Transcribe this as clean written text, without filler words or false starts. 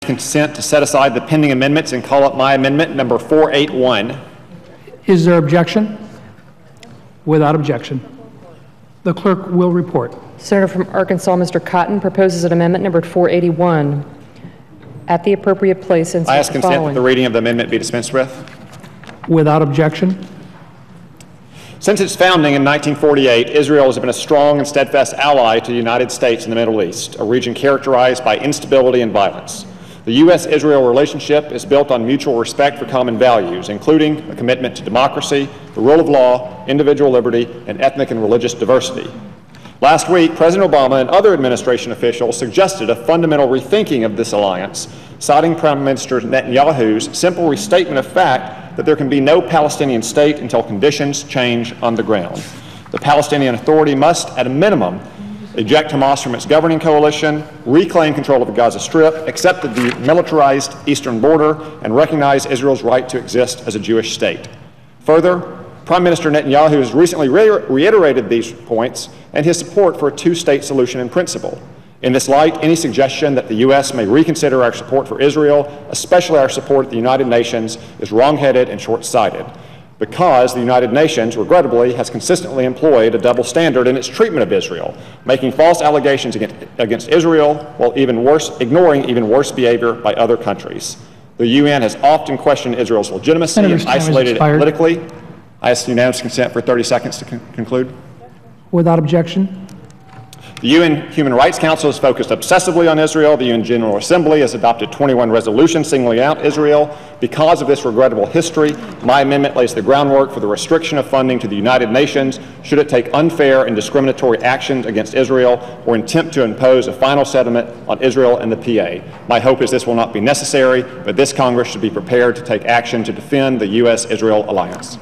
consent to set aside the pending amendments and call up my amendment, number 481. Is there objection? Without objection. The clerk will report. Senator from Arkansas, Mr. Cotton, proposes an amendment numbered 481 at the appropriate place and I ask the consent that following. the reading of the amendment be dispensed with. Without objection. Since its founding in 1948, Israel has been a strong and steadfast ally to the United States in the Middle East, a region characterized by instability and violence. The U.S.-Israel relationship is built on mutual respect for common values, including a commitment to democracy, the rule of law, individual liberty, and ethnic and religious diversity. Last week, President Obama and other administration officials suggested a fundamental rethinking of this alliance, citing Prime Minister Netanyahu's simple restatement of fact that there can be no Palestinian state until conditions change on the ground. The Palestinian Authority must, at a minimum, eject Hamas from its governing coalition, reclaim control of the Gaza Strip, accept the demilitarized eastern border, and recognize Israel's right to exist as a Jewish state. Further, Prime Minister Netanyahu has recently reiterated these points and his support for a two-state solution in principle. In this light, any suggestion that the U.S. may reconsider our support for Israel, especially our support at the United Nations, is wrong-headed and short-sighted, because the United Nations, regrettably, has consistently employed a double standard in its treatment of Israel, making false allegations against Israel while ignoring even worse behavior by other countries. The UN has often questioned Israel's legitimacy and isolated it politically. I ask unanimous consent for 30 seconds to conclude. Without objection. The UN Human Rights Council has focused obsessively on Israel. The UN General Assembly has adopted 21 resolutions singling out Israel. Because of this regrettable history, my amendment lays the groundwork for the restriction of funding to the United Nations should it take unfair and discriminatory actions against Israel or attempt to impose a final settlement on Israel and the PA. My hope is this will not be necessary, but this Congress should be prepared to take action to defend the U.S.-Israel alliance.